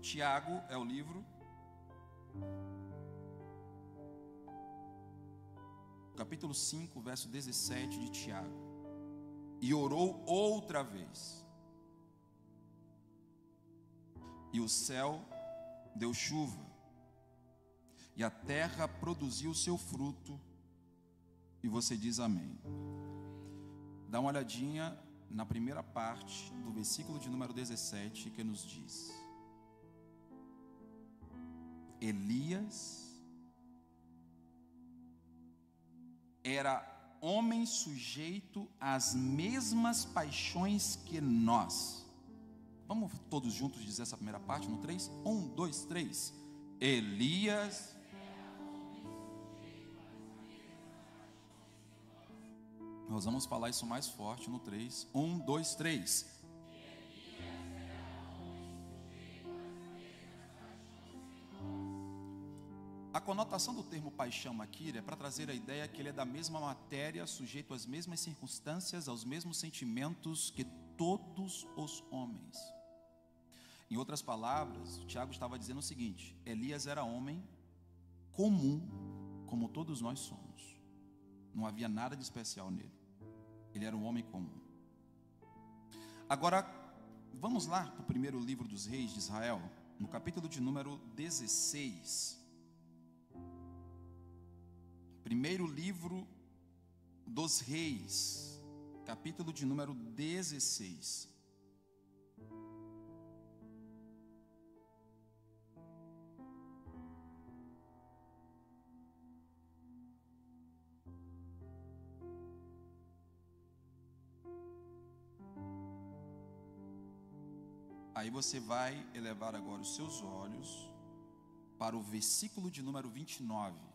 Tiago é o livro. Capítulo 5, verso 17 de Tiago. E orou outra vez. E o céu deu chuva. E a terra produziu o seu fruto. E você diz amém. Dá uma olhadinha na primeira parte do versículo de número 17, que nos diz: Elias era homem sujeito às mesmas paixões que nós. Vamos todos juntos dizer essa primeira parte no 3? 1, 2, 3. Elias. Nós vamos falar isso mais forte no 3. 1, 2, 3. A conotação do termo paixão aqui é para trazer a ideia que ele é da mesma matéria, sujeito às mesmas circunstâncias, aos mesmos sentimentos que todos os homens. Em outras palavras, o Tiago estava dizendo o seguinte: Elias era homem comum, como todos nós somos. Não havia nada de especial nele. Ele era um homem comum. Agora, vamos lá para o primeiro livro dos reis de Israel, no capítulo de número 16. Primeiro livro dos reis, capítulo de número 16. Aí você vai elevar agora os seus olhos para o versículo de número 29.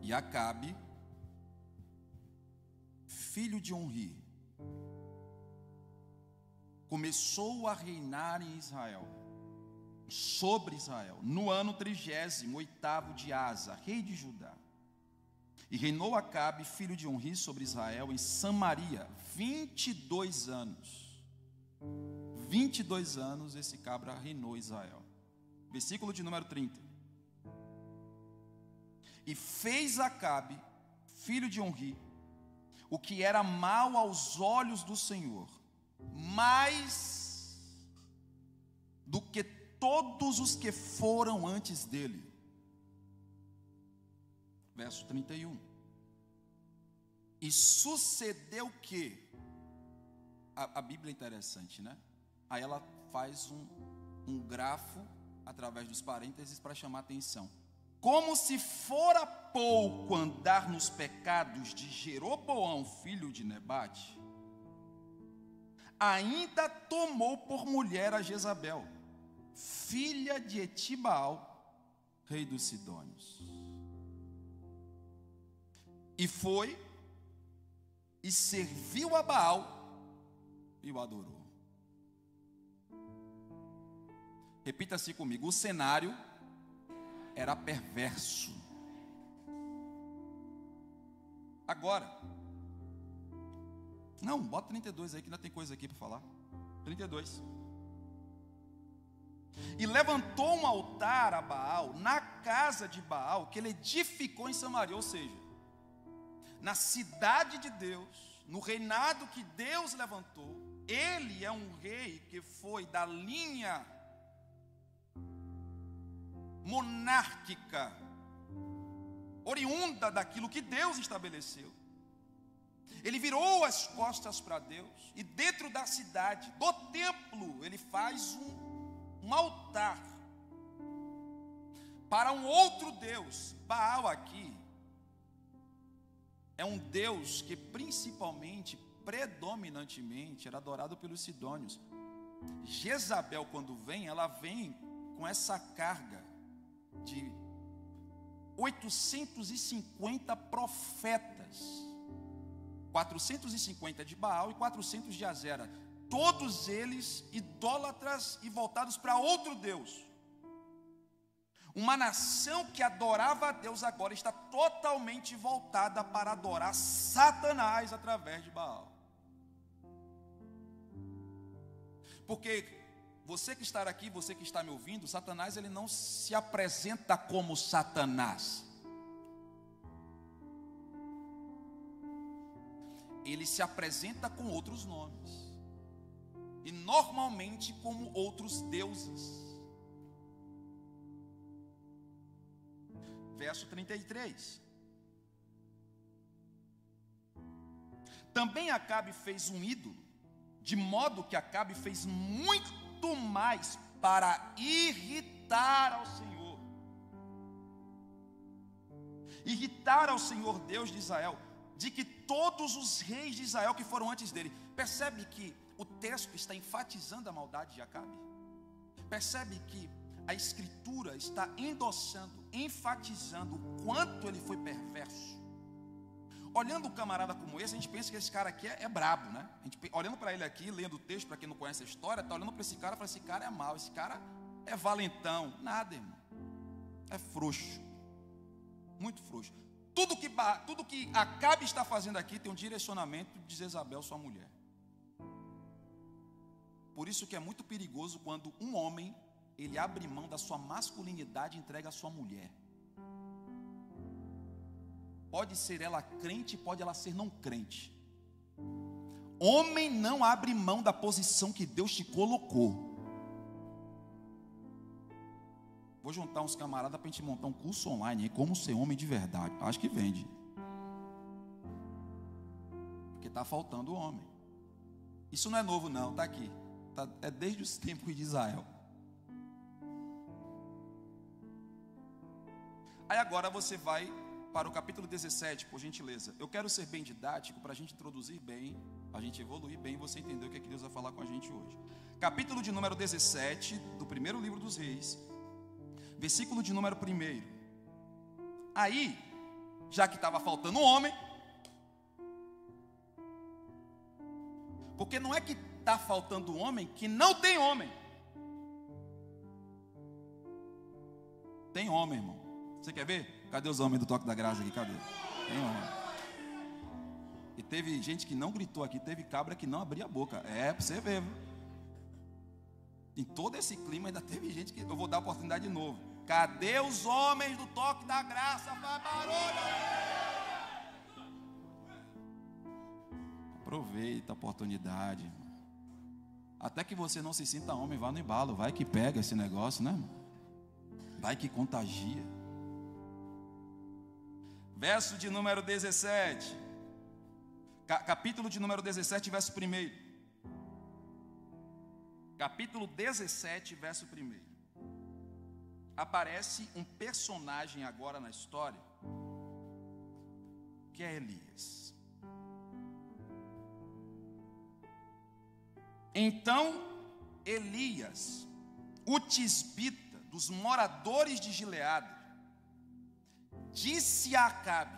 E Acabe, filho de Onri, começou a reinar em Israel, sobre Israel, no ano 38º de Asa, rei de Judá. E reinou Acabe, filho de Onri, sobre Israel, em Samaria, 22 anos. 22 anos esse cabra reinou Israel. Versículo de número 30. E fez Acabe, filho de Onri, o que era mal aos olhos do Senhor, mais do que todos os que foram antes dele. Verso 31. E sucedeu que, a Bíblia é interessante, né? Aí ela faz um grafo através dos parênteses para chamar a atenção. Como se fora pouco andar nos pecados de Jeroboão, filho de Nebate, ainda tomou por mulher a Jezabel, filha de Etibaal, rei dos Sidônios. E foi e serviu a Baal e o adorou. Repita-se comigo: o cenário era perverso. Agora, não, bota 32 aí que ainda tem coisa aqui para falar. 32. E levantou um altar a Baal na casa de Baal, que ele edificou em Samaria, ou seja, na cidade de Deus, no reinado que Deus levantou. Ele é um rei que foi da linha monárquica, oriunda daquilo que Deus estabeleceu. Ele virou as costas para Deus, e dentro da cidade, do templo, ele faz um altar para um outro Deus. Baal aqui é um Deus que principalmente, predominantemente, era adorado pelos sidônios. Jezabel, quando vem, ela vem com essa carga de 850 profetas, 450 de Baal e 400 de Azera, todos eles idólatras e voltados para outro Deus. Uma nação que adorava a Deus agora está totalmente voltada para adorar Satanás através de Baal. Porque você que está aqui, você que está me ouvindo, Satanás, ele não se apresenta como Satanás. Ele se apresenta com outros nomes. E normalmente como outros deuses. Verso 33. Também Acabe fez um ídolo, de modo que Acabe fez muito mais para irritar ao Senhor. Irritar ao Senhor Deus de Israel, de que todos os reis de Israel que foram antes dele. Percebe que o texto está enfatizando a maldade de Acabe? Percebe que a Escritura está endossando, enfatizando o quanto ele foi perverso? Olhando um camarada como esse, a gente pensa que esse cara aqui é brabo, né? A gente, olhando para ele aqui, lendo o texto, para quem não conhece a história, está olhando para esse cara e fala: esse cara é mau, esse cara é valentão. Nada, irmão. É frouxo. Muito frouxo. Tudo que Acabe está fazendo aqui tem um direcionamento de Jezabel, sua mulher. Por isso que é muito perigoso quando um homem, ele abre mão da sua masculinidade e entrega a sua mulher. Pode ser ela crente, pode ela ser não crente. Homem não abre mão da posição que Deus te colocou. Vou juntar uns camaradas para a gente montar um curso online aí, como ser homem de verdade. Acho que vende. Porque está faltando homem. Isso não é novo não, está aqui. É desde os tempos de Israel. Aí agora você vai para o capítulo 17, por gentileza. Eu quero ser bem didático para a gente introduzir bem, a gente evoluir bem e você entender o que é que Deus vai falar com a gente hoje. Capítulo de número 17, do primeiro livro dos Reis, versículo de número 1. Aí, já que estava faltando um homem, porque não é que está faltando um homem que não tem homem. Tem homem, irmão. Você quer ver? Cadê os homens do Toque da Graça aqui? Cadê? Tem homem. E teve gente que não gritou aqui, teve cabra que não abria a boca. É, para você ver, viu? Em todo esse clima ainda teve gente que... Eu vou dar a oportunidade de novo. Cadê os homens do Toque da Graça? Faz barulho! Aproveita a oportunidade. Até que você não se sinta homem, vá no embalo. Vai que pega esse negócio, né, irmão? Vai que contagia. Verso de número 17. Capítulo de número 17, verso 1. Capítulo 17, verso 1. Aparece um personagem agora na história, que é Elias. Então, Elias, o tisbita, dos moradores de Gileade, disse a Acabe: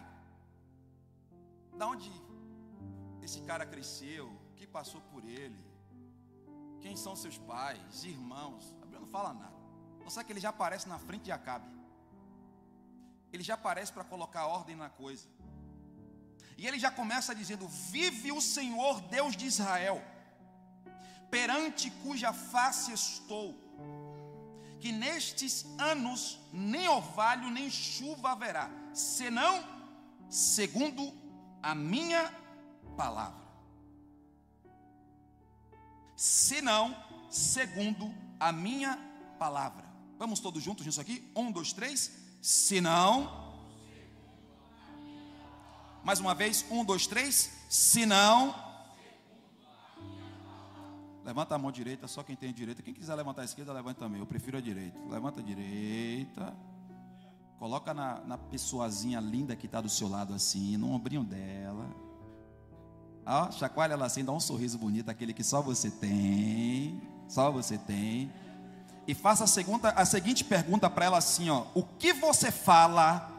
da onde esse cara cresceu, o que passou por ele, quem são seus pais, irmãos. A Bíblia não fala nada. Não sabe que ele já aparece na frente de Acabe. Ele já aparece para colocar ordem na coisa. E ele já começa dizendo: vive o Senhor Deus de Israel, perante cuja face estou, que nestes anos nem orvalho nem chuva haverá, senão segundo a minha palavra. Senão segundo a minha palavra. Vamos todos juntos nisso aqui? 1, 2, 3. Senão. Mais uma vez. 1, 2, 3. Senão. Levanta a mão direita, só quem tem a direita. Quem quiser levantar a esquerda, levanta também. Eu prefiro a direita. Levanta a direita. Coloca na pessoazinha linda que está do seu lado assim, no ombrinho dela. Ó, chacoalha ela assim, dá um sorriso bonito, aquele que só você tem. Só você tem. E faça a seguinte pergunta para ela assim, ó: o que você fala?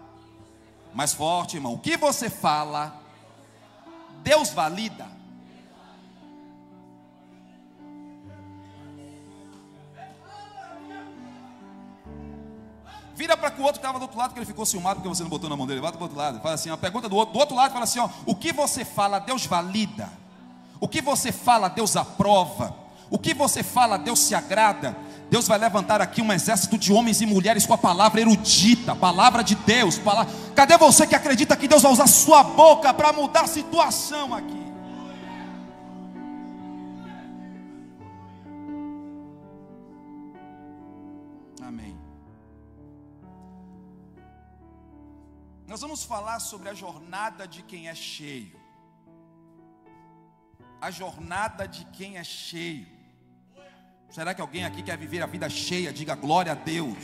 Mais forte, irmão. O que você fala? Deus valida. Vira para o outro que estava do outro lado, que ele ficou ciumado porque você não botou na mão dele. Bota para o outro lado. Fala assim, ó, pergunta do outro lado, fala assim, ó: o que você fala, Deus valida. O que você fala, Deus aprova. O que você fala, Deus se agrada. Deus vai levantar aqui um exército de homens e mulheres com a palavra erudita, palavra de Deus. Cadê você que acredita que Deus vai usar sua boca para mudar a situação aqui? Amém. Nós vamos falar sobre a jornada de quem é cheio. A jornada de quem é cheio. Será que alguém aqui quer viver a vida cheia? Diga glória a Deus.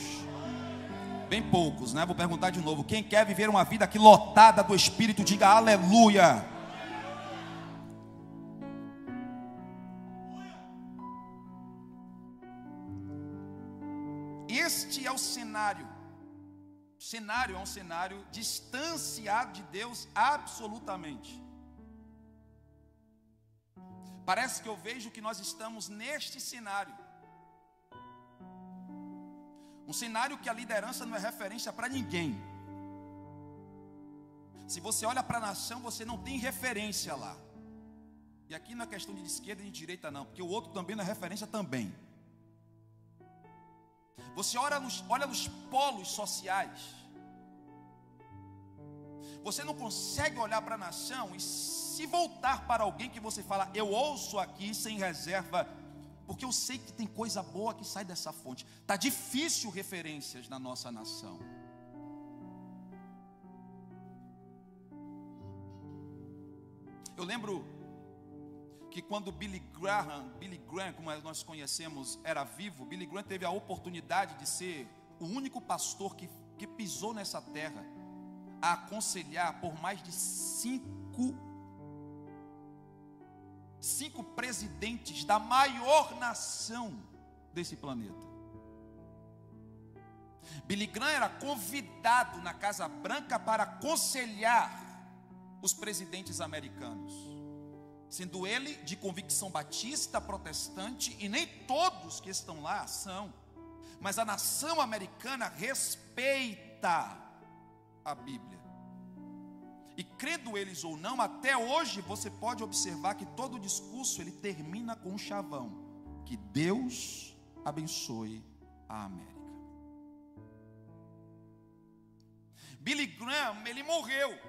Bem poucos, né? Vou perguntar de novo. Quem quer viver uma vida aqui lotada do Espírito? Diga aleluia. Este é o cenário. O cenário é um cenário distanciado de Deus absolutamente. Parece que eu vejo que nós estamos neste cenário. Um cenário que a liderança não é referência para ninguém. Se você olha para a nação, você não tem referência lá. E aqui não é questão de esquerda e de direita não, porque o outro também não é referência também. Você olha nos polos sociais. Você não consegue olhar para a nação e se voltar para alguém que você fala, eu ouço aqui sem reserva, porque eu sei que tem coisa boa que sai dessa fonte. Está difícil referências na nossa nação. Eu lembro que quando Billy Graham, como nós conhecemos, era vivo, Billy Graham teve a oportunidade de ser o único pastor que pisou nessa terra a aconselhar por mais de cinco presidentes da maior nação desse planeta. Billy Graham era convidado na Casa Branca para aconselhar os presidentes americanos, sendo ele de convicção batista, protestante, e nem todos que estão lá são, mas a nação americana respeita a Bíblia. E crendo eles ou não, até hoje você pode observar que todo o discurso ele termina com um chavão: que Deus abençoe a América. Billy Graham, ele morreu.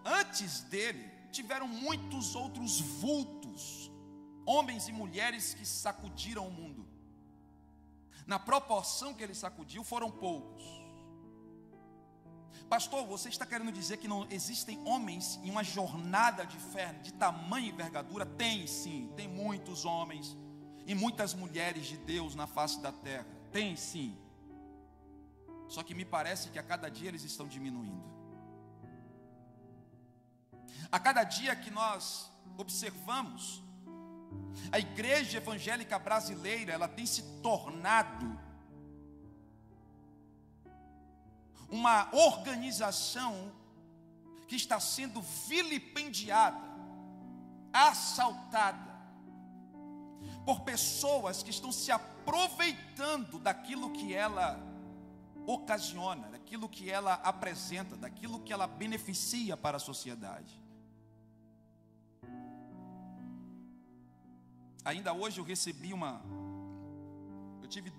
Antes dele, tiveram muitos outros vultos, homens e mulheres que sacudiram o mundo. Na proporção que ele sacudiu, foram poucos. Pastor, você está querendo dizer que não existem homens em uma jornada de fé de tamanha envergadura? Tem sim, tem muitos homens e muitas mulheres de Deus na face da terra. Tem sim. Só que me parece que a cada dia eles estão diminuindo. A cada dia que nós observamos, a igreja evangélica brasileira, ela tem se tornado uma organização que está sendo vilipendiada, assaltada por pessoas que estão se aproveitando daquilo que ela ocasiona, daquilo que ela apresenta, daquilo que ela beneficia para a sociedade. Ainda hoje eu tive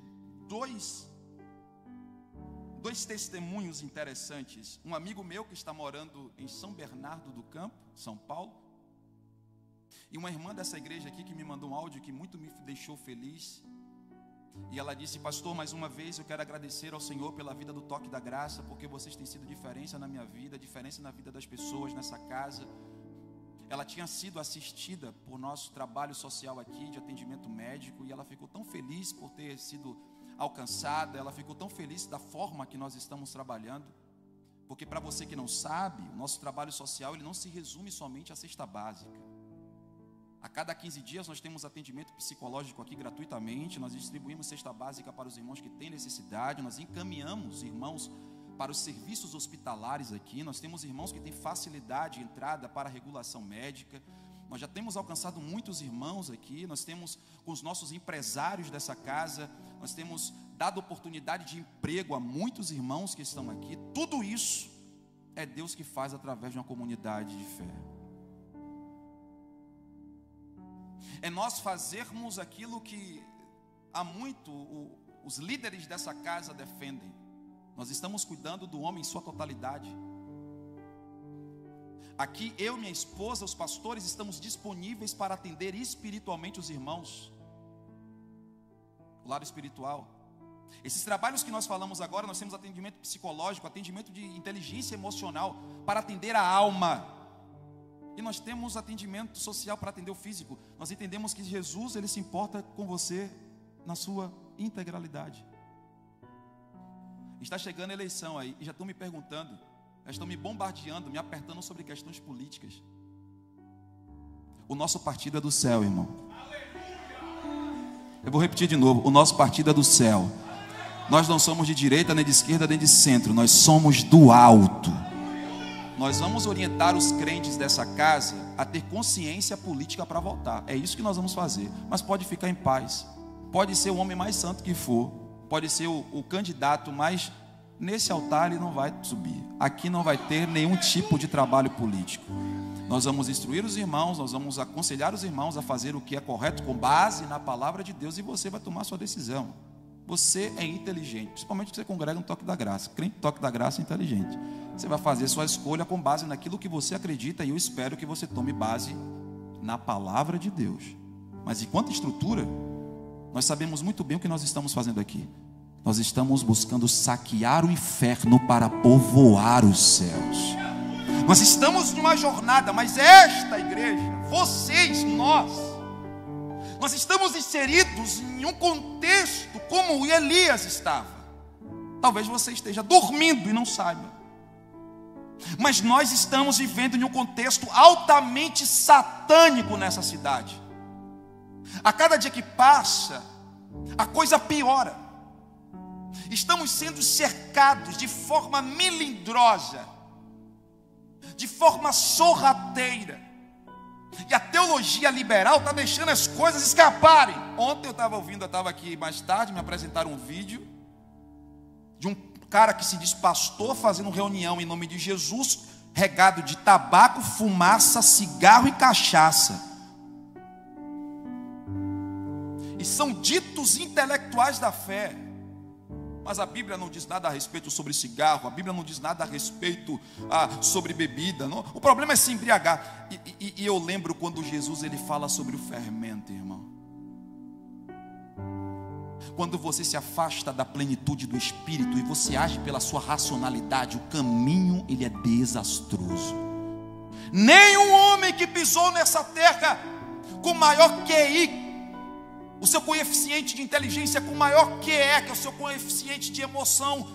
dois testemunhos interessantes. Um amigo meu que está morando em São Bernardo do Campo, São Paulo, e uma irmã dessa igreja aqui que me mandou um áudio que muito me deixou feliz. E ela disse: pastor, mais uma vez eu quero agradecer ao Senhor pela vida do Toque da Graça, porque vocês têm sido diferença na minha vida, diferença na vida das pessoas nessa casa. Ela tinha sido assistida por nosso trabalho social aqui de atendimento médico, e ela ficou tão feliz por ter sido alcançada, ela ficou tão feliz da forma que nós estamos trabalhando, porque para você que não sabe, o nosso trabalho social ele não se resume somente à cesta básica. A cada 15 dias nós temos atendimento psicológico aqui gratuitamente, nós distribuímos cesta básica para os irmãos que têm necessidade, nós encaminhamos irmãos para os serviços hospitalares aqui, nós temos irmãos que têm facilidade de entrada para a regulação médica. Nós já temos alcançado muitos irmãos aqui, nós temos com os nossos empresários dessa casa, nós temos dado oportunidade de emprego a muitos irmãos que estão aqui. Tudo isso é Deus que faz através de uma comunidade de fé. É nós fazermos aquilo que há muito os líderes dessa casa defendem. Nós estamos cuidando do homem em sua totalidade. Aqui eu, minha esposa, os pastores estamos disponíveis para atender espiritualmente os irmãos. O lado espiritual. Esses trabalhos que nós falamos agora, nós temos atendimento psicológico, atendimento de inteligência emocional para atender a alma. E nós temos atendimento social para atender o físico. Nós entendemos que Jesus, Ele se importa com você na sua integralidade. Está chegando a eleição aí, e já estão me perguntando, já estão me bombardeando, me apertando sobre questões políticas. O nosso partido é do céu, irmão. Eu vou repetir de novo, o nosso partido é do céu. Nós não somos de direita, nem de esquerda, nem de centro, nós somos do alto. Nós vamos orientar os crentes dessa casa a ter consciência política para votar. É isso que nós vamos fazer. Mas pode ficar em paz. Pode ser o homem mais santo que for. Pode ser o candidato, mas nesse altar ele não vai subir. Aqui não vai ter nenhum tipo de trabalho político. Nós vamos instruir os irmãos, nós vamos aconselhar os irmãos a fazer o que é correto com base na palavra de Deus, e você vai tomar sua decisão. Você é inteligente, principalmente se você congrega no Toque da Graça. Crente no Toque da Graça é inteligente. Você vai fazer sua escolha com base naquilo que você acredita, e eu espero que você tome base na palavra de Deus. Mas enquanto estrutura, nós sabemos muito bem o que nós estamos fazendo aqui. Nós estamos buscando saquear o inferno para povoar os céus. Nós estamos numa jornada, mas esta igreja, vocês, nós estamos inseridos em um contexto como Elias estava. Talvez você esteja dormindo e não saiba. Mas nós estamos vivendo em um contexto altamente satânico nessa cidade. A cada dia que passa, a coisa piora. Estamos sendo cercados de forma melindrosa, de forma sorrateira. E a teologia liberal está deixando as coisas escaparem. Ontem eu estava aqui mais tarde, me apresentaram um vídeo de um cara que se diz pastor fazendo reunião em nome de Jesus, regado de tabaco, fumaça, cigarro e cachaça. E são ditos intelectuais da fé. Mas a Bíblia não diz nada a respeito sobre cigarro, a Bíblia não diz nada a respeito sobre bebida. Não? O problema é se embriagar. E eu lembro quando Jesus ele fala sobre o fermento, irmão. Quando você se afasta da plenitude do Espírito e você age pela sua racionalidade, o caminho ele é desastroso. Nenhum homem que pisou nessa terra com maior QI, o seu coeficiente de inteligência com maior QE, que é o seu coeficiente de emoção,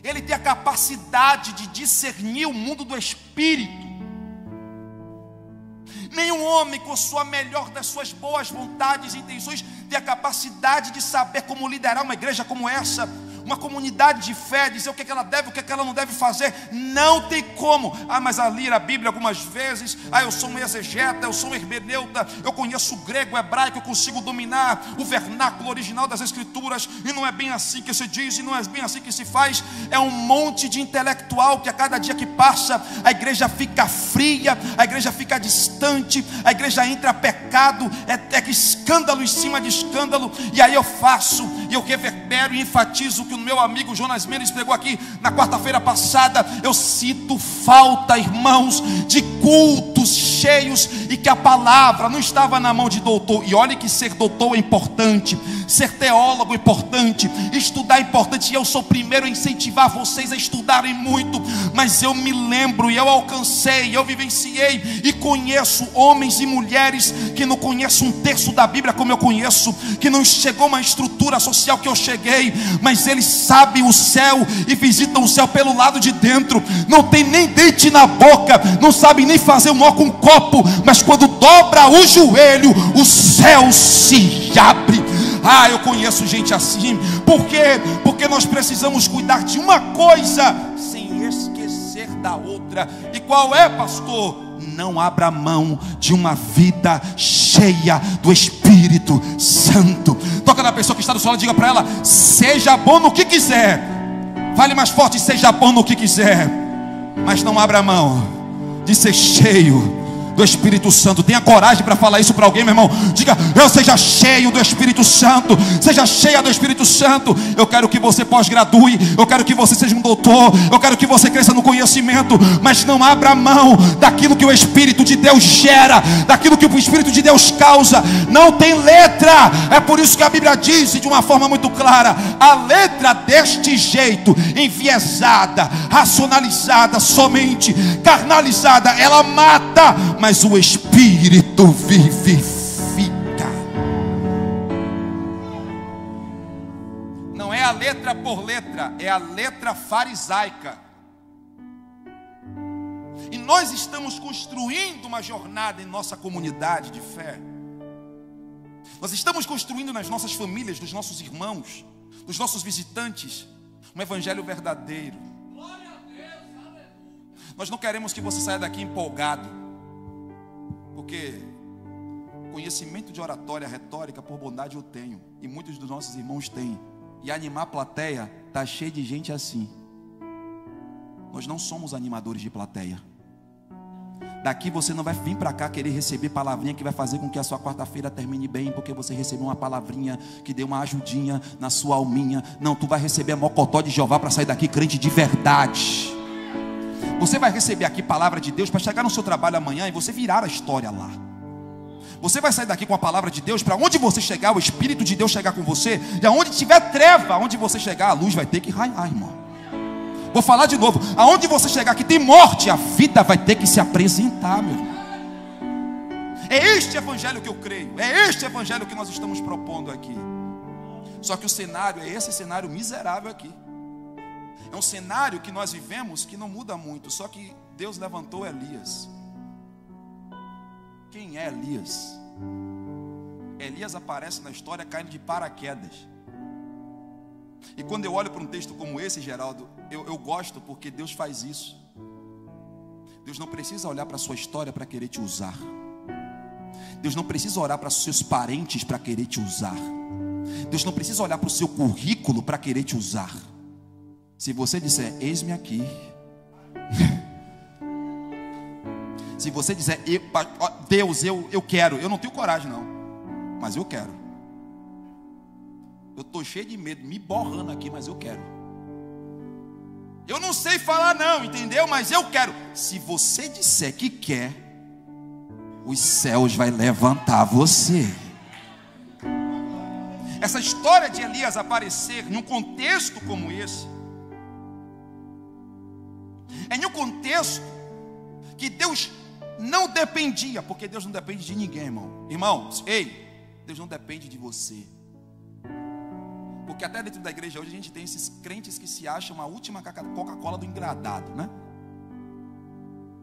ele tem a capacidade de discernir o mundo do Espírito. Nenhum homem com sua melhor das suas boas vontades e intenções tem a capacidade de saber como liderar uma igreja como essa, uma comunidade de fé, dizer o que ela deve, o que ela não deve fazer. Não tem como. Mas a ler a Bíblia algumas vezes, eu sou um exegeta, eu sou um hermeneuta, eu conheço o grego, o hebraico, eu consigo dominar o vernáculo original das Escrituras, e não é bem assim que se diz, e não é bem assim que se faz. É um monte de intelectual que a cada dia que passa, a igreja fica fria, a igreja fica distante, a igreja entra a pecado, é escândalo em cima de escândalo. E aí eu faço, e eu reverbero e enfatizo o que o meu amigo Jonas Mendes pregou aqui na quarta-feira passada. Eu sinto falta, irmãos, de cultos cheios e que a palavra não estava na mão de doutor. E olha que ser doutor é importante, ser teólogo é importante, estudar é importante, e eu sou o primeiro a incentivar vocês a estudarem muito. Mas eu me lembro, e eu alcancei, eu vivenciei e conheço homens e mulheres que não conhecem um terço da Bíblia como eu conheço, que não chegou uma estrutura social que eu cheguei, mas eles sabem o céu e visitam o céu pelo lado de dentro. Não tem nem dente na boca, não sabem nem fazer um nó com um copo, mas quando dobra o joelho, o céu se abre. Eu conheço gente assim. Por quê? Porque nós precisamos cuidar de uma coisa sem esquecer da outra. E qual é, pastor? Não abra mão de uma vida cheia do Espírito Santo. Toca na pessoa que está do seu lado e diga para ela: seja bom no que quiser. Fale mais forte: seja bom no que quiser, mas não abra mão de ser cheio do Espírito Santo. Tenha coragem para falar isso para alguém, meu irmão. Diga: eu seja cheio do Espírito Santo. Seja cheia do Espírito Santo. Eu quero que você pós-gradue, eu quero que você seja um doutor, eu quero que você cresça no conhecimento, mas não abra mão daquilo que o Espírito de Deus gera, daquilo que o Espírito de Deus causa. Não tem letra. É por isso que a Bíblia diz de uma forma muito clara: a letra deste jeito, enviesada, racionalizada, somente carnalizada, ela mata, mas o Espírito vivifica. Não é a letra por letra, é a letra farisaica. E nós estamos construindo uma jornada em nossa comunidade de fé. Nós estamos construindo nas nossas famílias, dos nossos irmãos, dos nossos visitantes, um evangelho verdadeiro. Nós não queremos que você saia daqui empolgado, porque conhecimento de oratória, retórica, por bondade eu tenho, e muitos dos nossos irmãos têm. E animar a plateia está cheio de gente assim. Nós não somos animadores de plateia. Daqui você não vai vir para cá querer receber palavrinha que vai fazer com que a sua quarta-feira termine bem, porque você recebeu uma palavrinha que deu uma ajudinha na sua alminha. Não, tu vai receber a mocotó de Jeová para sair daqui crente de verdade. Você vai receber aqui palavra de Deus para chegar no seu trabalho amanhã e você virar a história lá. Você vai sair daqui com a palavra de Deus, para onde você chegar, o Espírito de Deus chegar com você, e aonde tiver treva, aonde você chegar, a luz vai ter que raiar, irmão. Vou falar de novo: aonde você chegar que tem morte, a vida vai ter que se apresentar, meu irmão. É este evangelho que eu creio, é este evangelho que nós estamos propondo aqui. Só que o cenário é esse cenário miserável aqui. É um cenário que nós vivemos que não muda muito. Só que Deus levantou Elias. Quem é Elias? Elias aparece na história caindo de paraquedas. E quando eu olho para um texto como esse, Geraldo, eu gosto, porque Deus faz isso. Deus não precisa olhar para a sua história para querer te usar. Deus não precisa olhar para os seus parentes para querer te usar. Deus não precisa olhar para o seu currículo para querer te usar. Se você disser: eis-me aqui. Se você disser: Deus, eu quero. Eu não tenho coragem não, mas eu quero. Eu estou cheio de medo, me borrando aqui, mas eu quero. Eu não sei falar não, entendeu? Mas eu quero. Se você disser que quer, os céus vai levantar você. Essa história de Elias aparecer num contexto como esse, é em um contexto que Deus não dependia, porque Deus não depende de ninguém, irmão. Irmãos, ei, Deus não depende de você. Porque até dentro da igreja hoje a gente tem esses crentes que se acham a última Coca-Cola do engradado, né?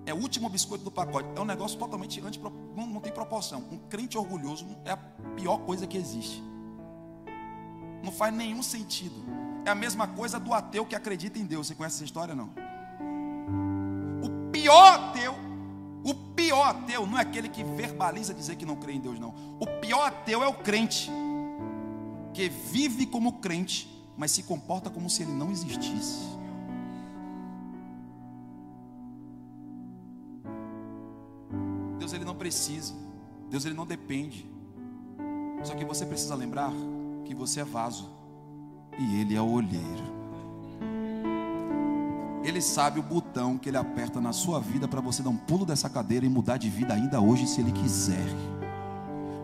É o último biscoito do pacote. É um negócio totalmente não tem proporção. Um crente orgulhoso é a pior coisa que existe. Não faz nenhum sentido. É a mesma coisa do ateu que acredita em Deus. Você conhece essa história, não? O pior ateu não é aquele que verbaliza dizer que não crê em Deus, não. O pior ateu é o crente que vive como crente, mas se comporta como se ele não existisse. Deus, ele não precisa. Deus, ele não depende. Só que você precisa lembrar que você é vaso e ele é o olheiro. Ele sabe o botão que ele aperta na sua vida para você dar um pulo dessa cadeira e mudar de vida ainda hoje, se ele quiser.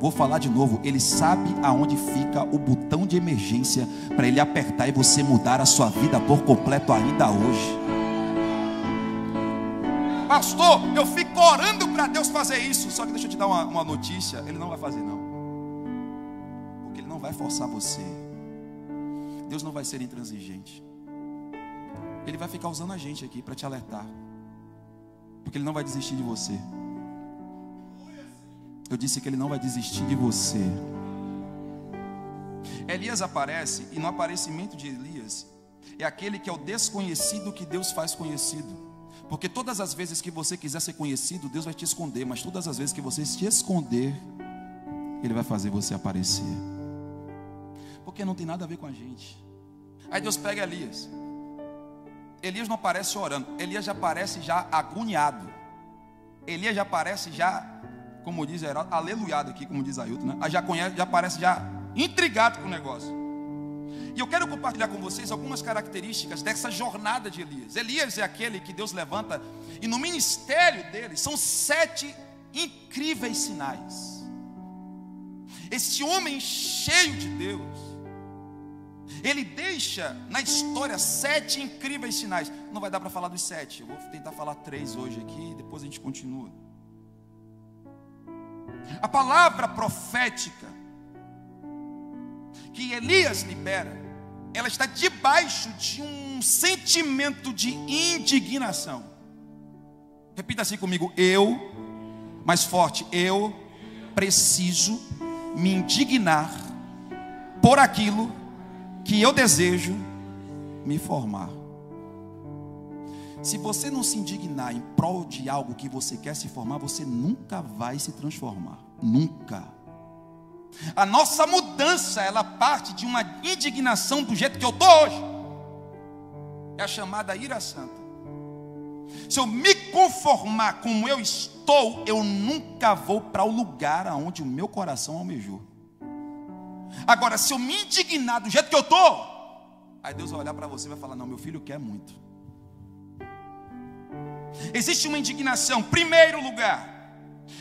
Vou falar de novo: ele sabe aonde fica o botão de emergência para ele apertar e você mudar a sua vida por completo ainda hoje. Pastor, eu fico orando para Deus fazer isso. Só que deixa eu te dar uma notícia: ele não vai fazer não. Porque ele não vai forçar você. Deus não vai ser intransigente. Ele vai ficar usando a gente aqui para te alertar, porque ele não vai desistir de você. Eu disse que ele não vai desistir de você. Elias aparece, e no aparecimento de Elias é aquele que é o desconhecido que Deus faz conhecido. Porque todas as vezes que você quiser ser conhecido, Deus vai te esconder. Mas todas as vezes que você se esconder, Ele vai fazer você aparecer. Porque não tem nada a ver com a gente. Aí Deus pega Elias. Elias não aparece orando, Elias já aparece já agoniado. Elias já parece como diz Heródoto, aleluiado aqui, como diz Ailton, né? Já parece intrigado com o negócio. E eu quero compartilhar com vocês algumas características dessa jornada de Elias. Elias é aquele que Deus levanta, e no ministério dele são 7 incríveis sinais. Esse homem cheio de Deus, ele deixa na história 7 incríveis sinais. Não vai dar para falar dos 7, eu vou tentar falar 3 hoje aqui, depois a gente continua. A palavra profética que Elias libera, ela está debaixo de um sentimento de indignação. Repita assim comigo: mais forte, eu preciso me indignar por aquilo que eu desejo me formar. Se você não se indignar em prol de algo que você quer se formar, você nunca vai se transformar. Nunca. A nossa mudança, ela parte de uma indignação do jeito que eu estou hoje. É a chamada ira santa. Se eu me conformar como eu estou, eu nunca vou para o lugar aonde o meu coração almejou. Agora, se eu me indignar do jeito que eu estou, aí Deus vai olhar para você e vai falar: não, meu filho quer muito. Existe uma indignação. Primeiro lugar,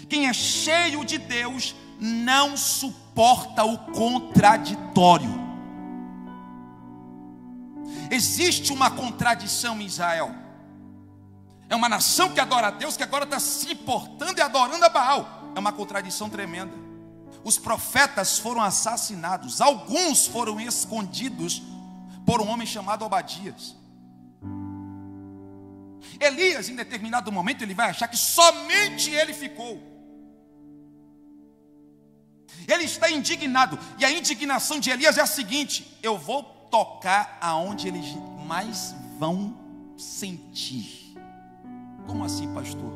quem é cheio de Deus não suporta o contraditório. Existe uma contradição em Israel. É uma nação que adora a Deus, que agora está se importando e adorando a Baal. É uma contradição tremenda. Os profetas foram assassinados, alguns foram escondidos por um homem chamado Obadias. Elias, em determinado momento, ele vai achar que somente ele ficou. Ele está indignado, e a indignação de Elias é a seguinte: eu vou tocar aonde eles mais vão sentir. Como assim, pastor?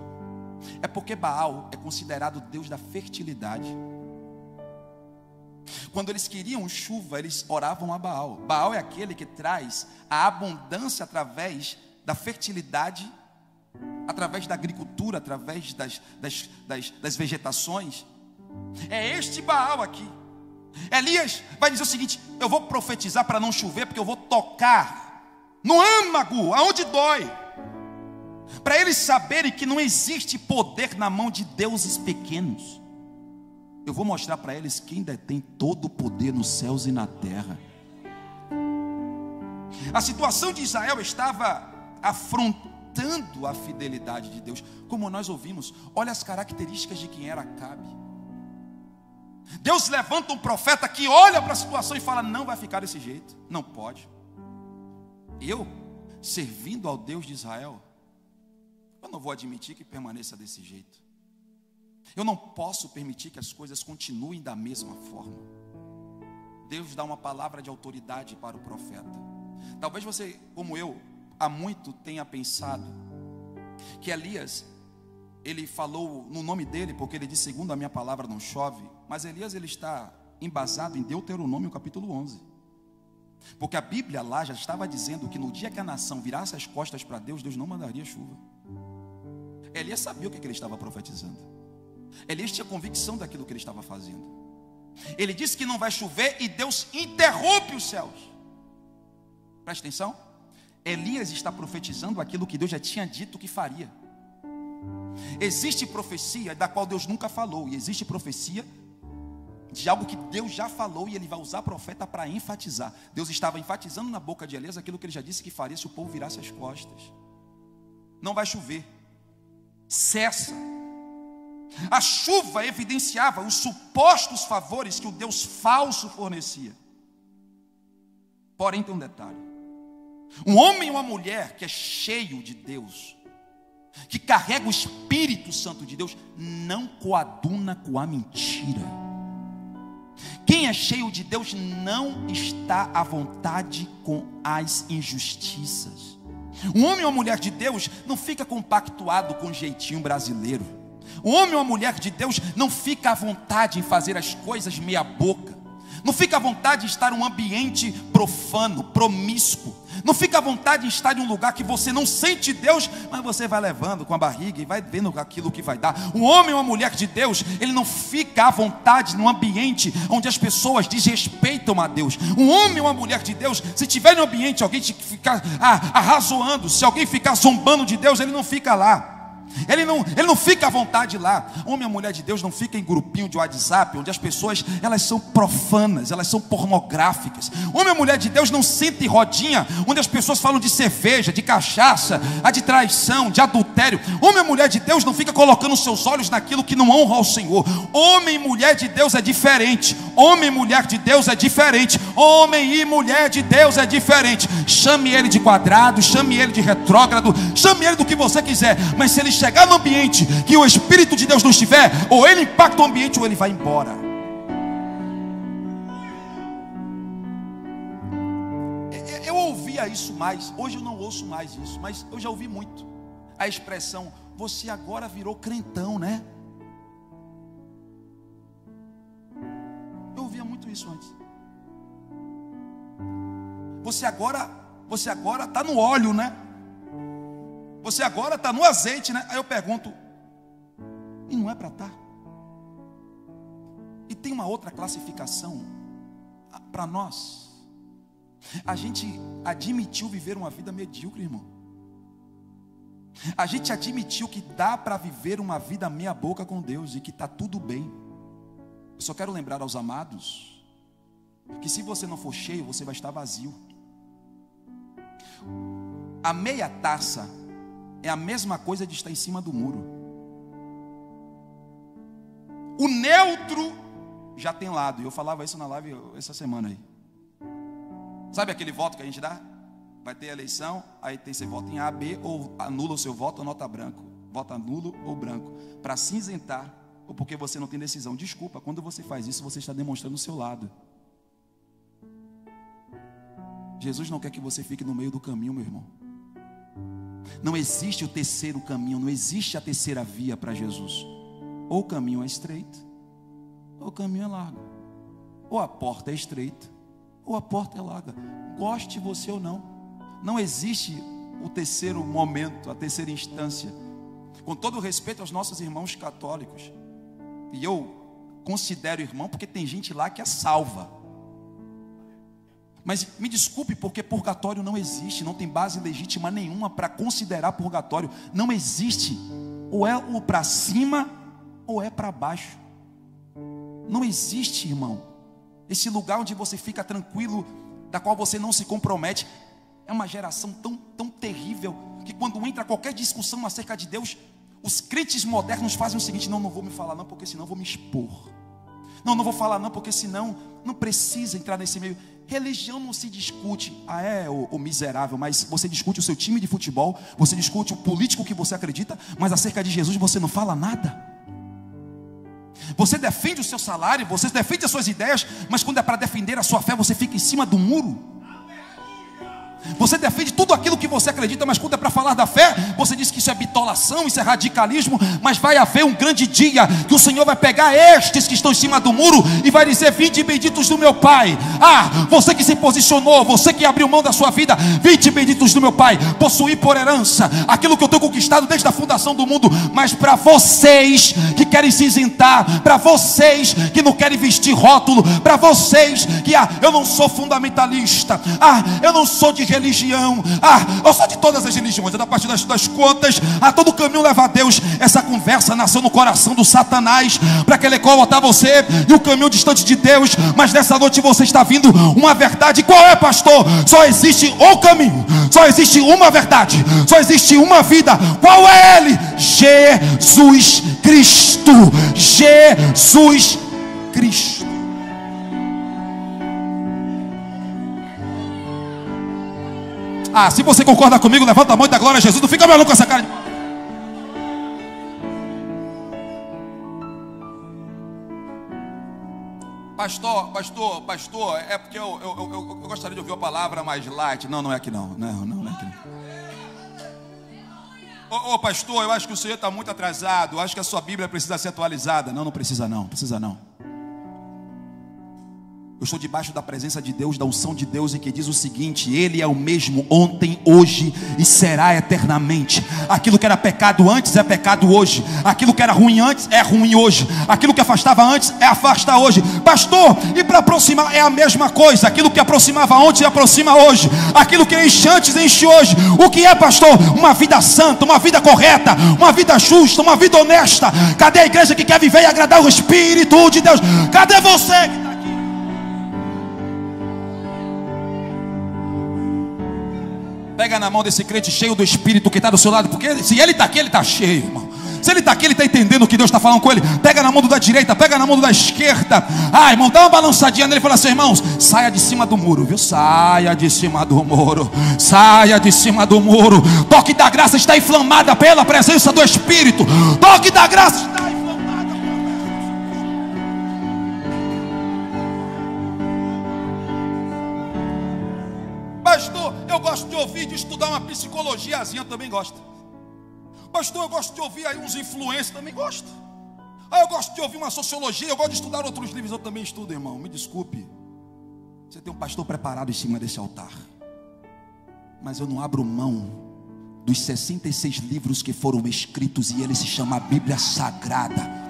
É porque Baal é considerado o deus da fertilidade. Quando eles queriam chuva, eles oravam a Baal. Baal é aquele que traz a abundância através da fertilidade, através da agricultura, através das vegetações. É este Baal aqui. Elias vai dizer o seguinte: eu vou profetizar para não chover, porque eu vou tocar no âmago, aonde dói, para eles saberem que não existe poder na mão de deuses pequenos. Eu vou mostrar para eles quem detém todo o poder nos céus e na terra. A situação de Israel estava afrontando a fidelidade de Deus. Como nós ouvimos, olha as características de quem era Acabe. Deus levanta um profeta que olha para a situação e fala: não vai ficar desse jeito, não pode. Eu, servindo ao Deus de Israel, eu não vou admitir que permaneça desse jeito. Eu não posso permitir que as coisas continuem da mesma forma. Deus dá uma palavra de autoridade para o profeta. Talvez você, como eu, há muito tenha pensado que Elias, ele falou no nome dele, porque ele disse: segundo a minha palavra não chove. Mas Elias, ele está embasado em Deuteronômio capítulo 11. Porque a Bíblia lá já estava dizendo que no dia que a nação virasse as costas para Deus, Deus não mandaria chuva. Elias sabia o que ele estava profetizando. Elias tinha convicção daquilo que ele estava fazendo. Ele disse que não vai chover e Deus interrompe os céus. Preste atenção. Elias está profetizando aquilo que Deus já tinha dito que faria. Existe profecia da qual Deus nunca falou, e existe profecia de algo que Deus já falou, e ele vai usar profeta para enfatizar. Deus estava enfatizando na boca de Elias aquilo que ele já disse que faria se o povo virasse as costas. Não vai chover. Cessa. A chuva evidenciava os supostos favores que o Deus falso fornecia. Porém, tem um detalhe: um homem ou uma mulher que é cheio de Deus, que carrega o Espírito Santo de Deus, não coaduna com a mentira. Quem é cheio de Deus não está à vontade com as injustiças. Um homem ou uma mulher de Deus não fica compactuado com o jeitinho brasileiro. Um homem ou uma mulher de Deus não fica à vontade em fazer as coisas meia boca. Não fica à vontade de estar em um ambiente profano, promíscuo. Não fica à vontade em estar em um lugar que você não sente Deus, mas você vai levando com a barriga e vai vendo aquilo que vai dar. Um homem ou uma mulher de Deus, ele não fica à vontade num ambiente onde as pessoas desrespeitam a Deus. Um homem ou uma mulher de Deus, se tiver no ambiente alguém ficar arrazoando, se alguém ficar zombando de Deus, ele não fica lá. Ele não fica à vontade lá. Homem e mulher de Deus não fica em grupinho de WhatsApp, onde as pessoas, elas são profanas, elas são pornográficas. Homem e mulher de Deus não senta em rodinha, onde as pessoas falam de cerveja, de cachaça, de traição, de adultério. Homem e mulher de Deus não fica colocando seus olhos naquilo que não honra ao Senhor. Homem e mulher de Deus é diferente. Homem e mulher de Deus é diferente. Homem e mulher de Deus é diferente. Chame ele de quadrado, chame ele de retrógrado, chame ele do que você quiser, mas se ele chegar no ambiente que o Espírito de Deus não estiver, ou ele impacta o ambiente ou ele vai embora. Eu ouvia isso mais, hoje eu não ouço mais isso, mas eu já ouvi muito a expressão: você agora virou crentão, né? Eu ouvia muito isso antes. Você agora está no óleo, né? Você agora está no azeite, né? Aí eu pergunto, e não é para estar? E tem uma outra classificação para nós. A gente admitiu viver uma vida medíocre, irmão. A gente admitiu que dá para viver uma vida meia boca com Deus e que está tudo bem. Eu só quero lembrar aos amados que se você não for cheio, você vai estar vazio. A meia taça é a mesma coisa de estar em cima do muro. O neutro já tem lado. E eu falava isso na live essa semana aí. Sabe aquele voto que a gente dá? Vai ter eleição, aí tem você vota em A, B, ou anula o seu voto ou nota branco. Vota nulo ou branco. Para cinzentar, ou porque você não tem decisão. Desculpa, quando você faz isso, você está demonstrando o seu lado. Jesus não quer que você fique no meio do caminho, meu irmão. Não existe o terceiro caminho, não existe a terceira via para Jesus. Ou o caminho é estreito, ou o caminho é largo. Ou a porta é estreita, ou a porta é larga. Goste você ou não. Não existe o terceiro momento, a terceira instância. Com todo o respeito aos nossos irmãos católicos, e eu considero irmão porque tem gente lá que é salva. Mas me desculpe, porque purgatório não existe, não tem base legítima nenhuma para considerar purgatório. Não existe. Ou é o para cima ou é para baixo. Não existe, irmão. Esse lugar onde você fica tranquilo, da qual você não se compromete. É uma geração tão terrível que quando entra qualquer discussão acerca de Deus, os crentes modernos fazem o seguinte: não vou me falar não, porque senão vou me expor. Não vou falar não, porque senão não precisa entrar nesse meio. Religião não se discute. O miserável, mas você discute o seu time de futebol, você discute o político que você acredita, mas acerca de Jesus você não fala nada. Você defende o seu salário, você defende as suas ideias, mas quando é para defender a sua fé, você fica em cima do muro. Você defende tudo aquilo que você acredita, mas quando é para falar da fé, você diz que isso é bitolação, isso é radicalismo. Mas vai haver um grande dia que o Senhor vai pegar estes que estão em cima do muro e vai dizer: vinde benditos do meu Pai. Você que se posicionou, você que abriu mão da sua vida, vinde benditos do meu Pai, possuir por herança aquilo que eu tenho conquistado desde a fundação do mundo. Mas para vocês que querem se isentar, para vocês que não querem vestir rótulo, para vocês que eu não sou fundamentalista, eu não sou de religião, eu sou de todas as religiões, da parte das contas, todo caminho leva a Deus. Essa conversa nasceu no coração do Satanás, para que ele botar você e o caminho distante de Deus. Mas nessa noite você está vindo uma verdade. Qual é, pastor? Só existe um caminho, só existe uma verdade, só existe uma vida. Qual é ele? Jesus Cristo. Jesus Cristo. Se você concorda comigo, levanta a mão e dá glória a Jesus. Não fica maluco com essa cara. Pastor, é porque eu gostaria de ouvir a palavra mais light. Não é aqui não. Não é aqui não. Pastor, eu acho que o senhor está muito atrasado. Eu acho que a sua Bíblia precisa ser atualizada. Não precisa não. Eu estou debaixo da presença de Deus, da unção de Deus, e que diz o seguinte: Ele é o mesmo ontem, hoje e será eternamente. Aquilo que era pecado antes é pecado hoje. Aquilo que era ruim antes é ruim hoje. Aquilo que afastava antes é afasta hoje. Pastor, e para aproximar é a mesma coisa. Aquilo que aproximava ontem aproxima hoje. Aquilo que enche antes enche hoje. O que é, pastor? Uma vida santa, uma vida correta, uma vida justa, uma vida honesta. Cadê a igreja que quer viver e agradar o Espírito de Deus? Cadê você que está aqui? Pega na mão desse crente cheio do Espírito que está do seu lado, porque se ele está aqui, ele está cheio, irmão. Se ele está aqui, ele está entendendo o que Deus está falando com ele. Pega na mão do da direita, pega na mão do da esquerda. Ah, irmão, dá uma balançadinha nele e fala assim: irmãos, saia de cima do muro, viu? Saia de cima do muro. Saia de cima do muro. Toque da graça está inflamada pela presença do Espírito. Toque da graça está inflamada. Pastor, eu gosto de ouvir, de estudar uma psicologiazinha, também gosto. Pastor, eu gosto de ouvir aí uns influencers, também gosto. Eu gosto de ouvir uma sociologia, eu gosto de estudar outros livros, eu também estudo, irmão. Me desculpe. Você tem um pastor preparado em cima desse altar. Mas eu não abro mão dos 66 livros que foram escritos, e ele se chama a Bíblia Sagrada.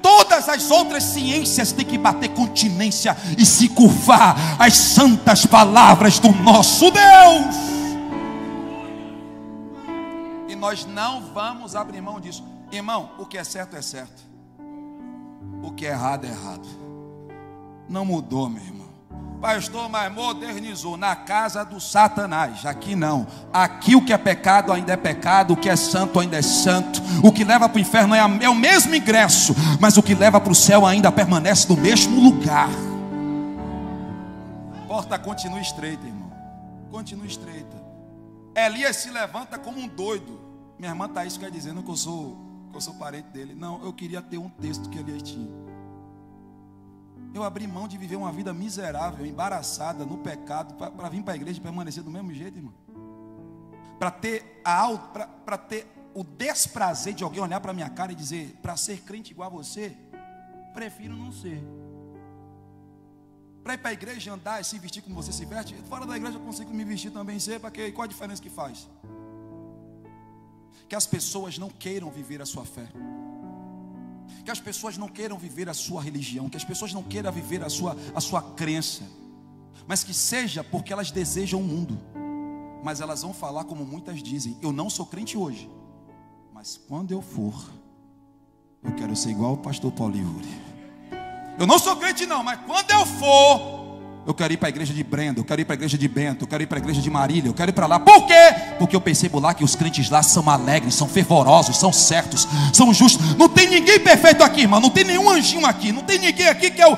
Todas as outras ciências têm que bater continência e se curvar às santas palavras do nosso Deus. E nós não vamos abrir mão disso. Irmão, o que é certo é certo. O que é errado é errado. Não mudou, meu irmão. Pastor, mas modernizou na casa do Satanás. Aqui não. Aqui o que é pecado ainda é pecado. O que é santo ainda é santo. O que leva para o inferno é o mesmo ingresso, mas o que leva para o céu ainda permanece no mesmo lugar. A porta continua estreita, irmão. Continua estreita. Elias se levanta como um doido. Minha irmã Thaís quer dizendo que eu sou parente dele. Não, eu queria ter um texto que Elias tinha. Eu abri mão de viver uma vida miserável, embaraçada, no pecado, para vir para a igreja e permanecer do mesmo jeito, irmão. Para ter o desprazer de alguém olhar para a minha cara e dizer: para ser crente igual a você, prefiro não ser. Para ir para a igreja, andar e se vestir como você se veste, fora da igreja eu consigo me vestir também, ser, porque qual a diferença que faz? Que as pessoas não queiram viver a sua fé, que as pessoas não queiram viver a sua religião, que as pessoas não queiram viver a sua crença, mas que seja porque elas desejam o mundo. Mas elas vão falar como muitas dizem: eu não sou crente hoje, mas quando eu for, eu quero ser igual o pastor Paulo Yuri. Eu não sou crente não, mas quando eu for, eu quero ir para a igreja de Brenda, eu quero ir para a igreja de Bento, eu quero ir para a igreja de Marília, eu quero ir para lá. Por quê? Porque eu percebo lá que os crentes lá são alegres, são fervorosos, são certos, são justos. Não tem ninguém perfeito aqui, irmão. Não tem nenhum anjinho aqui. Não tem ninguém aqui que é o...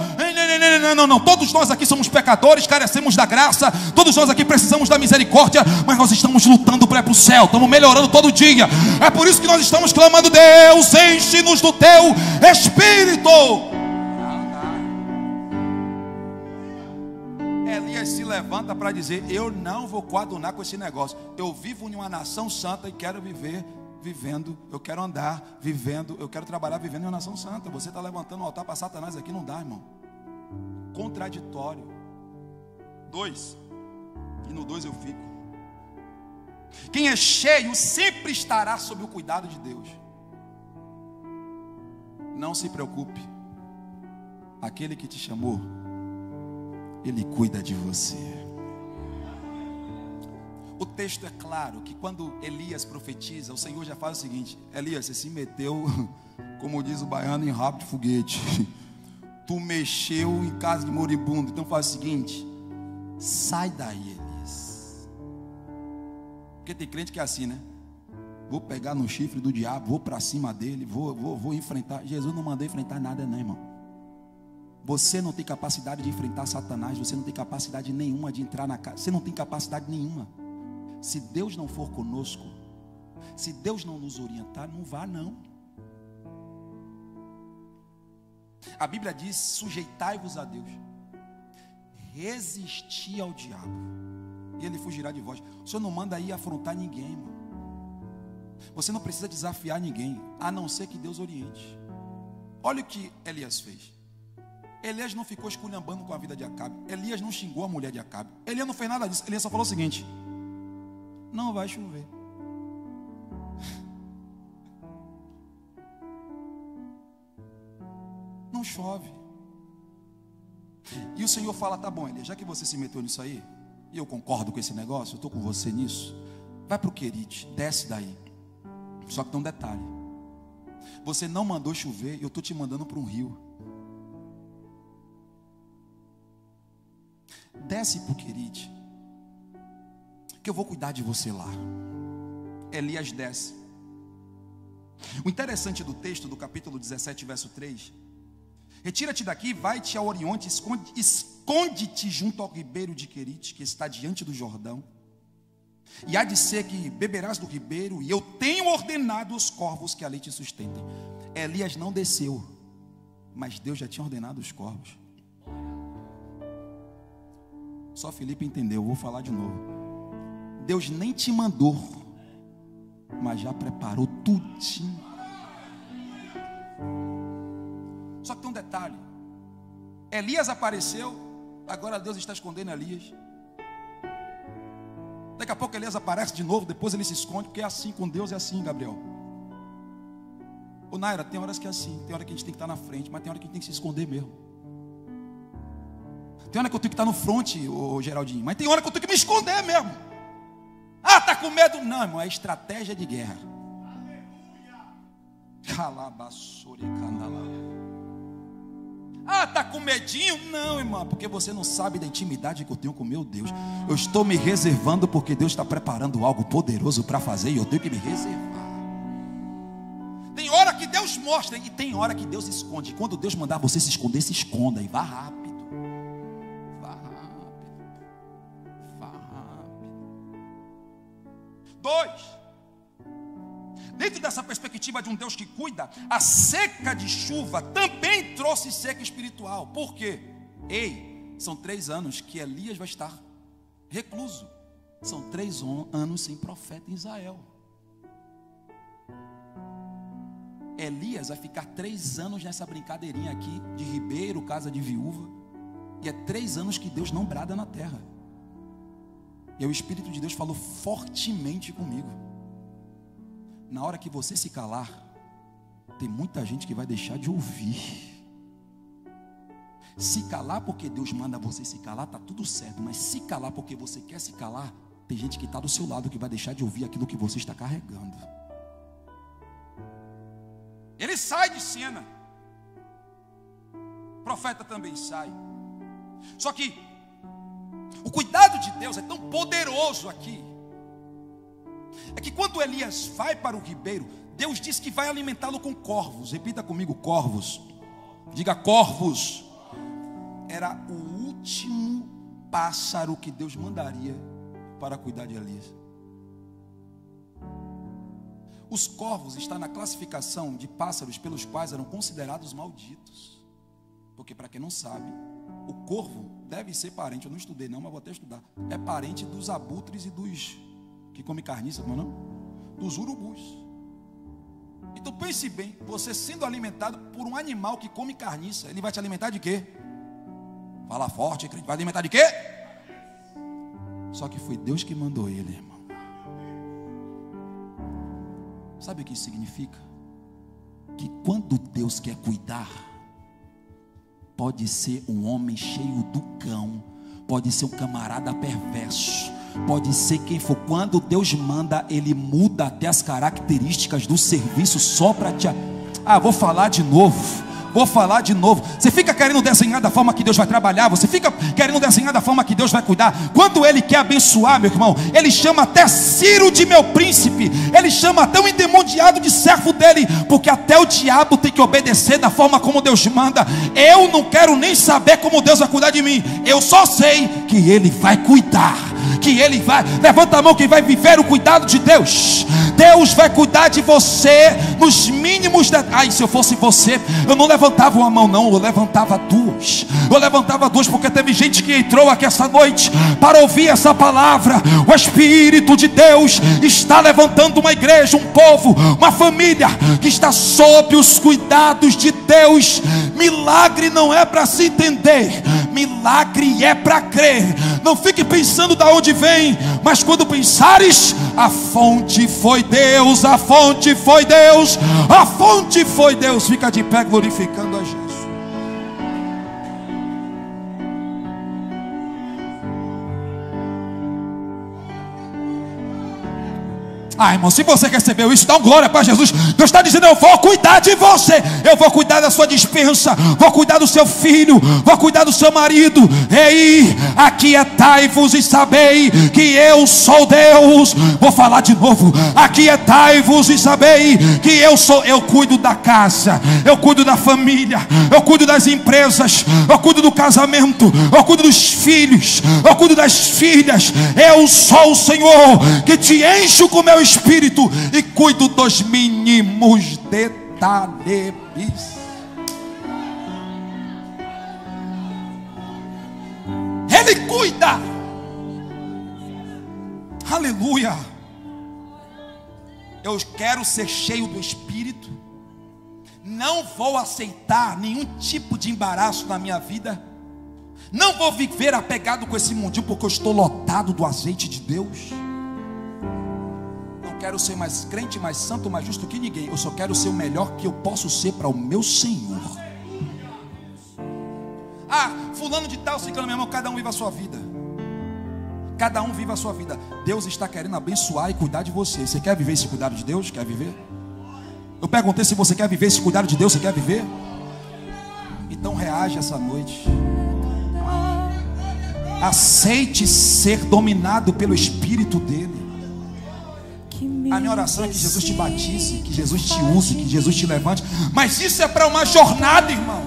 Não. Todos nós aqui somos pecadores, carecemos da graça. Todos nós aqui precisamos da misericórdia. Mas nós estamos lutando para ir para o céu. Estamos melhorando todo dia. É por isso que nós estamos clamando: Deus, enche-nos do teu Espírito. Elias se levanta para dizer: eu não vou coadunar com esse negócio. Eu vivo em uma nação santa e quero viver vivendo. Eu quero andar vivendo. Eu quero trabalhar vivendo em uma nação santa. Você está levantando um altar para Satanás aqui? Não dá, irmão. Contraditório. 2. E no 2 eu fico. Quem é cheio sempre estará sob o cuidado de Deus. Não se preocupe. Aquele que te chamou, Ele cuida de você. O texto é claro que quando Elias profetiza, o Senhor já faz o seguinte: Elias, você se meteu, como diz o baiano, em rabo de foguete. Tu mexeu em casa de moribundo. Então faz o seguinte: sai daí, Elias. Porque tem crente que é assim, né? Vou pegar no chifre do diabo, vou para cima dele, vou enfrentar. Jesus não mandou enfrentar nada, não, irmão. Você não tem capacidade de enfrentar Satanás. Você não tem capacidade nenhuma de entrar na casa. Você não tem capacidade nenhuma. Se Deus não for conosco, se Deus não nos orientar, não vá não. A Bíblia diz: sujeitai-vos a Deus, resisti ao diabo, e ele fugirá de vós. O Senhor não manda aí afrontar ninguém, irmão. Você não precisa desafiar ninguém, a não ser que Deus oriente. Olha o que Elias fez. Elias não ficou esculhambando com a vida de Acabe. Elias não xingou a mulher de Acabe. Elias não fez nada disso. Elias só falou o seguinte: não vai chover. Não chove. E o Senhor fala: tá bom, Elias, já que você se meteu nisso aí, e eu concordo com esse negócio, eu estou com você nisso, vai para o Querite, desce daí. Só que tem um detalhe: você não mandou chover, eu estou te mandando para um rio. Desce para o Querite, que eu vou cuidar de você lá. Elias desce. O interessante do texto, do capítulo 17, verso 3: retira-te daqui, vai-te ao Oriente, esconde-te junto ao ribeiro de Querite, que está diante do Jordão. E há de ser que beberás do ribeiro, e eu tenho ordenado os corvos que ali te sustentem. Elias não desceu, mas Deus já tinha ordenado os corvos. Só Felipe entendeu, vou falar de novo. Deus nem te mandou, mas já preparou tudinho. Só que tem um detalhe: Elias apareceu, agora Deus está escondendo Elias. Daqui a pouco Elias aparece de novo, depois ele se esconde, porque é assim com Deus, é assim, Gabriel. Ô Naira, tem horas que é assim, tem hora que a gente tem que estar na frente, mas tem hora que a gente tem que se esconder mesmo. Tem hora que eu tenho que estar no front, ô Geraldinho, mas tem hora que eu tenho que me esconder mesmo. Ah, tá com medo? Não, irmão, é estratégia de guerra. Ah, tá com medinho? Não, irmão, porque você não sabe da intimidade que eu tenho com meu Deus. Eu estou me reservando porque Deus está preparando algo poderoso para fazer e eu tenho que me reservar. Tem hora que Deus mostra e tem hora que Deus esconde. Quando Deus mandar você se esconder, se esconda e vá rápido. Vá rápido. Vá rápido. 2. Dentro dessa perspectiva de um Deus que cuida, a seca de chuva também trouxe seca espiritual. Por quê? Ei, são 3 anos que Elias vai estar recluso. São 3 anos sem profeta em Israel. Elias vai ficar 3 anos nessa brincadeirinha aqui de ribeiro, casa de viúva. E é 3 anos que Deus não brada na terra. E aí o Espírito de Deus falou fortemente comigo: na hora que você se calar, tem muita gente que vai deixar de ouvir. Se calar porque Deus manda você se calar, tá tudo certo. Mas se calar porque você quer se calar, tem gente que está do seu lado que vai deixar de ouvir aquilo que você está carregando. Ele sai de cena. O profeta também sai. Só que o cuidado de Deus é tão poderoso aqui, é que quando Elias vai para o ribeiro, Deus diz que vai alimentá-lo com corvos. Repita comigo: corvos. Diga: corvos. Era o último pássaro que Deus mandaria para cuidar de Elias. Os corvos estão na classificação de pássaros pelos quais eram considerados malditos. Porque, para quem não sabe, o corvo deve ser parente, eu não estudei não, mas vou até estudar, é parente dos abutres e dos que come carniça, como não? Dos urubus. Então pense bem, você sendo alimentado por um animal que come carniça, ele vai te alimentar de quê? Fala forte, vai alimentar de quê? Só que foi Deus que mandou ele, irmão. Sabe o que isso significa? Que quando Deus quer cuidar, pode ser um homem cheio do cão, pode ser um camarada perverso, pode ser quem for. Quando Deus manda, Ele muda até as características do serviço só para te... vou falar de novo. Você fica querendo desenhar da forma que Deus vai trabalhar, você fica querendo desenhar da forma que Deus vai cuidar. Quando Ele quer abençoar, meu irmão, Ele chama até Ciro de meu príncipe, Ele chama até o endemoniado de servo dele, porque até o diabo tem que obedecer da forma como Deus manda. Eu não quero nem saber como Deus vai cuidar de mim, eu só sei que Ele vai cuidar, que Ele vai, levanta a mão quem vai viver o cuidado de Deus. Deus vai cuidar de você nos mínimos detalhes. Se eu fosse você, eu não levantava uma mão não, eu levantava duas. Eu levantava duas, porque teve gente que entrou aqui essa noite para ouvir essa palavra. O Espírito de Deus está levantando uma igreja, um povo, uma família que está sob os cuidados de Deus. Milagre não é para se entender, milagre é para crer. Não fique pensando de onde vem, mas quando pensares, a fonte foi Deus, a fonte foi Deus, a fonte foi Deus. Fica de pé glorificando a Jesus. Irmão, se você recebeu isso, dá uma glória para Jesus. Deus está dizendo: eu vou cuidar de você, eu vou cuidar da sua despensa, vou cuidar do seu filho, vou cuidar do seu marido. Ei, aquietai-vos e sabei que eu sou Deus. Vou falar de novo: aquietai-vos e sabei que eu sou. Eu cuido da casa, eu cuido da família, eu cuido das empresas, eu cuido do casamento, eu cuido dos filhos, eu cuido das filhas. Eu sou o Senhor que te encho com meu Espírito e cuido dos mínimos detalhes. Ele cuida. Aleluia. Eu quero ser cheio do Espírito. Não vou aceitar nenhum tipo de embaraço na minha vida. Não vou viver apegado com esse mundinho, porque eu estou lotado do azeite de Deus. Quero ser mais crente, mais santo, mais justo que ninguém. Eu só quero ser o melhor que eu posso ser para o meu Senhor. Ah, fulano de tal, ciclano, meu irmão, cada um vive a sua vida. Cada um vive a sua vida. Deus está querendo abençoar e cuidar de você. Você quer viver esse cuidado de Deus? Quer viver? Eu perguntei se você quer viver esse cuidado de Deus. Você quer viver? Então reage essa noite. Aceite ser dominado pelo Espírito dele. A minha oração é que Jesus te batize, que Jesus te use, que Jesus te levante. Mas isso é para uma jornada, irmão.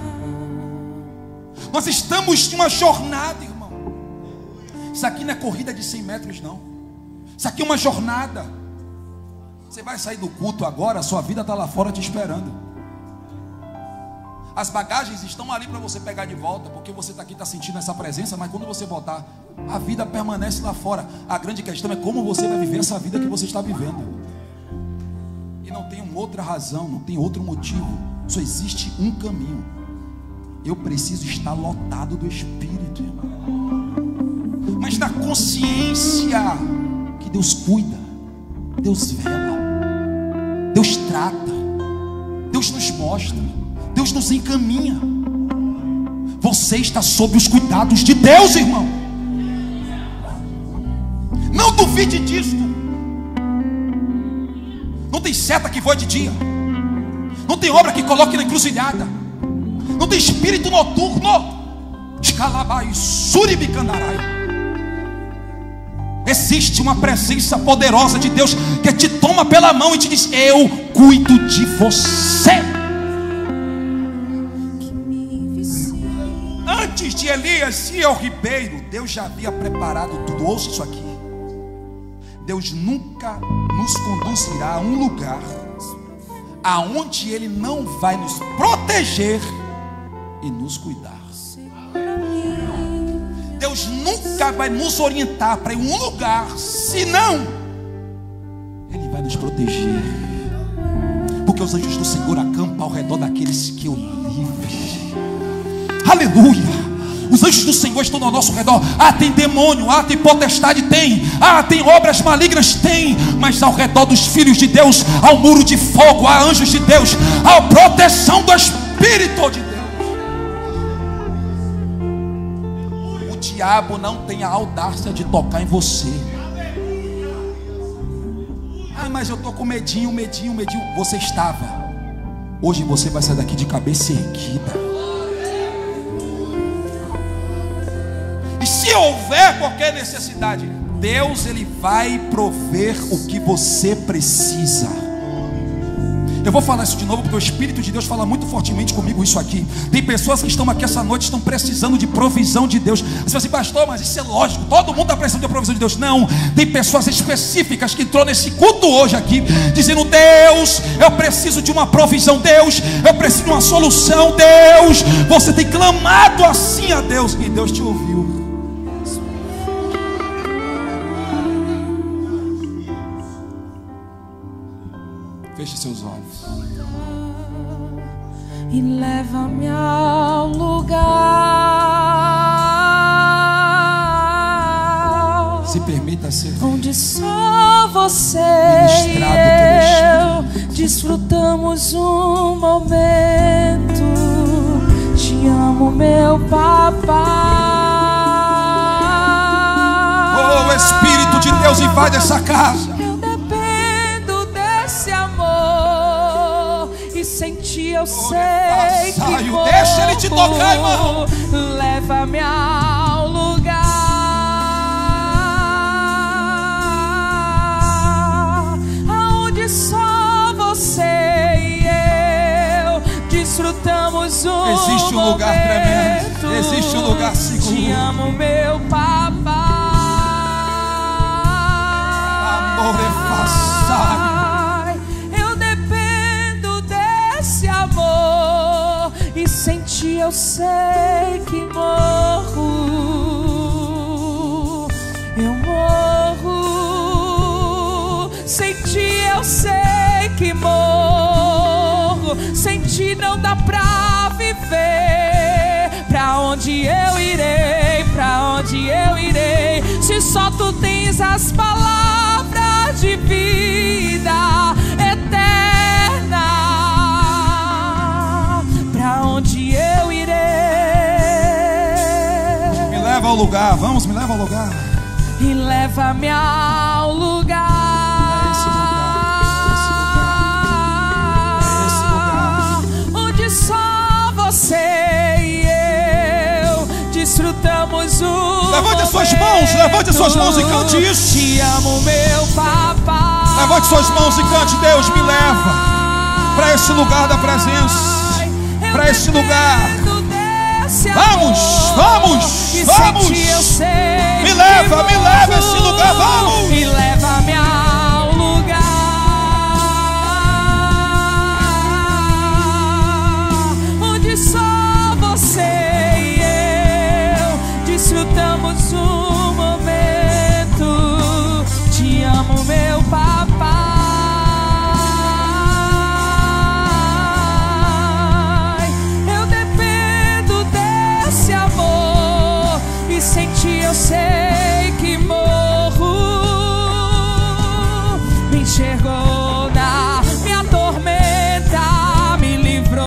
Nós estamos em uma jornada, irmão. Isso aqui não é corrida de 100 metros, não. Isso aqui é uma jornada. Você vai sair do culto agora, a sua vida está lá fora te esperando. As bagagens estão ali para você pegar de volta, porque você está aqui, está sentindo essa presença. Mas quando você voltar, a vida permanece lá fora. A grande questão é como você vai viver essa vida que você está vivendo. E não tem uma outra razão, não tem outro motivo. Só existe um caminho. Eu preciso estar lotado do Espírito, irmão. Mas na consciência que Deus cuida, Deus vela, Deus trata, Deus nos mostra, Deus nos encaminha. Você está sob os cuidados de Deus, irmão. Não duvide disso. Não tem seta que voe de dia. Não tem obra que coloque na encruzilhada. Não tem espírito noturno. Escalabai, suribicandarai. Existe uma presença poderosa de Deus que te toma pela mão e te diz: eu cuido de você. Antes de Elias ir ao ribeiro, Deus já havia preparado tudo. Ouça isso aqui. Deus nunca nos conduzirá a um lugar aonde Ele não vai nos proteger e nos cuidar. Deus nunca vai nos orientar para ir em um lugar, senão Ele vai nos proteger. Porque os anjos do Senhor acampam ao redor daqueles que o livre. Aleluia. Os anjos do Senhor estão ao nosso redor. Tem demônio, tem potestade, tem obras malignas, mas ao redor dos filhos de Deus há um muro de fogo, há anjos de Deus, há proteção do Espírito de Deus. O diabo não tem a audácia de tocar em você. Mas eu estou com medinho. Você estava. Hoje você vai sair daqui de cabeça erguida. E se houver qualquer necessidade, Deus, Ele vai prover o que você precisa. Eu vou falar isso de novo, porque o Espírito de Deus fala muito fortemente comigo isso aqui. Tem pessoas que estão aqui essa noite, estão precisando de provisão de Deus. Você fala assim, pastor, mas isso é lógico, todo mundo está precisando de provisão de Deus. Não, tem pessoas específicas que entrou nesse culto hoje aqui, dizendo: Deus, eu preciso de uma provisão. Deus, eu preciso de uma solução. Deus, você tem clamado assim a Deus, e Deus te ouviu. Feche seus olhos e leva-me ao lugar. Se permita ser onde só você e eu desfrutamos um momento. Te amo, meu papai. Oh, Espírito de Deus, invade essa casa. Sem ti eu sei que morro. Deixa ele te tocar, irmão. Leva-me ao lugar aonde só você e eu desfrutamos um existe um lugar momento. Tremendo. Existe um lugar seguro. Te amo, meu papai. Amor é passado. E sem ti eu sei que morro. Eu morro. Sem ti eu sei que morro. Sem ti não dá pra viver. Pra onde eu irei? Pra onde eu irei? Se só tu tens as palavras de vida eterna. Onde eu irei? Me leva ao lugar, vamos, me leva ao lugar. E leva-me ao lugar. É esse lugar. Onde só você e eu desfrutamos o levante as suas mãos, levante as suas mãos e cante isso. Te amo, meu papai. Levante suas mãos e cante: Deus, me leva para esse lugar da presença. Para esse lugar. Vamos, vamos.